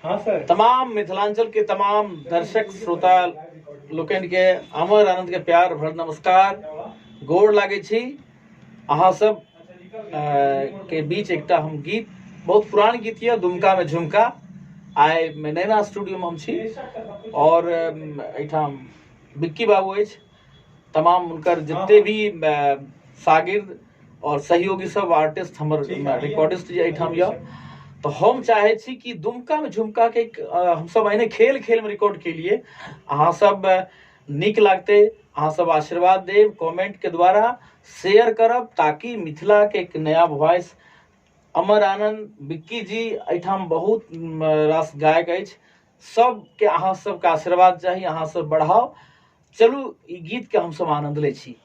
हाँ सर। तमाम मिथिलांचल के तमाम दर्शक श्रोता लोकन के अमर आनंद के प्यार भर नमस्कार। गोड़ लागे छी अहाँ सब के बीच एकटा हम गीत, बहुत पुरान गीत यऽ, दुमका में झुमका। आइ नैना स्टूडियो में हम छी और एठाम बिक्की बाबू अछि, तमाम उनकर जितने भी शागिर्द और सहयोगी सब आर्टिस्ट हमर रिकॉर्डिस्ट जे एठाम यऽ, तो हम चाहे छी कि दुमका में झुमका के हम सब एने खेल खेल में रिकॉर्ड के लिए अहाँ सब नीक लागते, अहाँ सब आशीर्वाद देव, कमेंट के द्वारा शेयर करब, ताकि मिथिला के एक नया वॉइस अमर आनंद बिक्की जी एठाम बहुत रास गायक अछि, सब के अहाँ सबके आशीर्वाद चाही, अहाँ सब बढ़ाओ। चलू ई गीत के हम सब आनंद ले छी।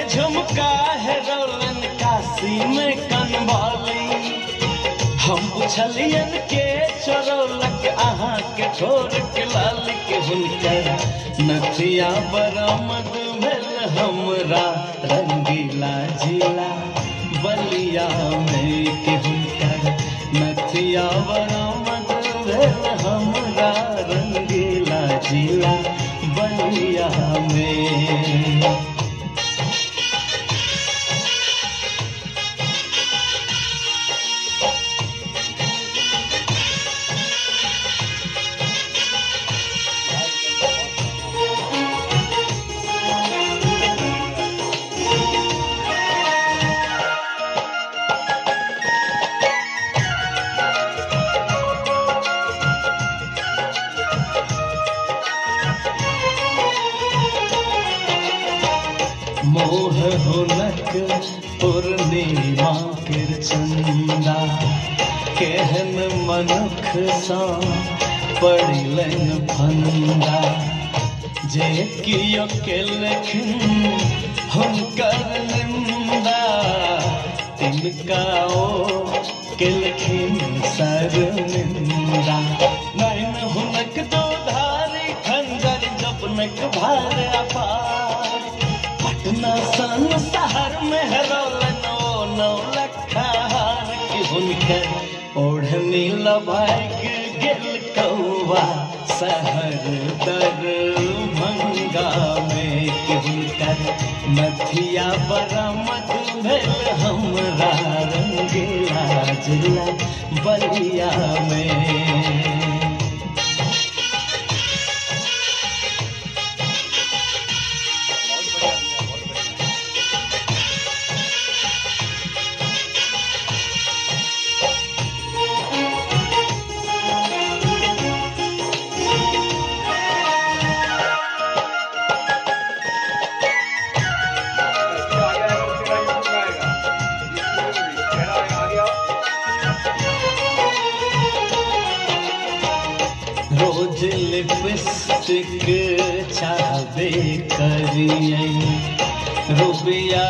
झुमका है रोलन काशी में कनवाली, हम पुछलियन के चोरौलक अहाँ के ठोर के लाल के हुनकर नथिया बरामद भेल हमरा रंगीला जिला बलिया में के हुनकर नथिया बरामद भेल हमरा रंगीला जिला बलिया में। मोह हुनक पूर्णिमा के चंदा, केहन मनुख सा पड़िलन फंदा, जे कियो केलखिन हुनकर निंदा, तिनका ओ केलखिन शर्मिंदा। नैन हुनक दो धारी खंजर जपनक भार अपार, पटना सन शहर में रोलन ओ नौलखा हार के हुनकर ओढ़नी लभाग गेल कौवा शहर दरभंगा में के हुनकर नथिया बरामद भेल हमरा रंगीला जिला बलिया में। रोज लिपस्टिक छाबे करिए, रुबिया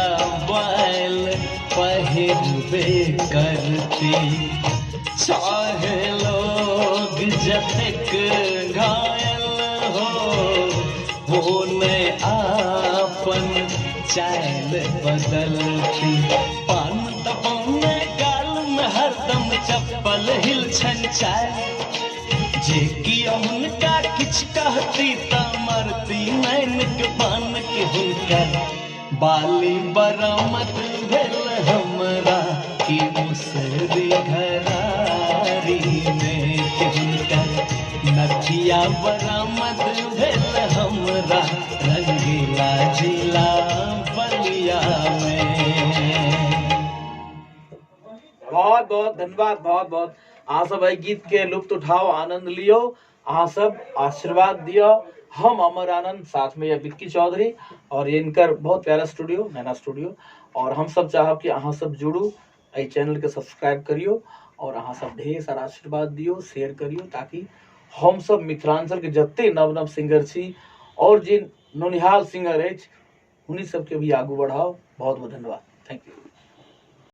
बाल पहिरबे करती, चाहे लोग जतक घायल हो ने आपन चाल बदलती, पान दबाने गाल में हरदम चप्पल हिल छन चाल, जे कि हुनका किछ कहती त मरती नैन के बान के हुनकर बाली बरामद भेल हमरा की मुसरी घरारी में के हुनकर नथिया बरामद भेल हमरा रंगीला जिला बलिया में। बहुत बहुत धन्यवाद, बहुत बहुत अहाँ सब एहि गीत के लुत्फ उठाओ, आनंद लियो, अहाँ सब आशीर्वाद दियो। हम अमर आनंद, साथ में ये बिक्की चौधरी और ये इनकर बहुत प्यारा स्टूडियो नैना स्टूडियो, और हम सब चाहब कि अहाँ सब जुड़ू, एहि चैनल के सब्सक्राइब करियो और अहाँ सब ढेर सारा आशीर्वाद दियो, शेयर करियो, ताकि हम सब मिथिलांचल के जत्ते नव नव सिंगर छी और जिन नौनिहाल सिंगर अछि, उन्हीं सबके भी आगू बढ़ाओ। बहुत बहुत धन्यवाद, थैंक यू।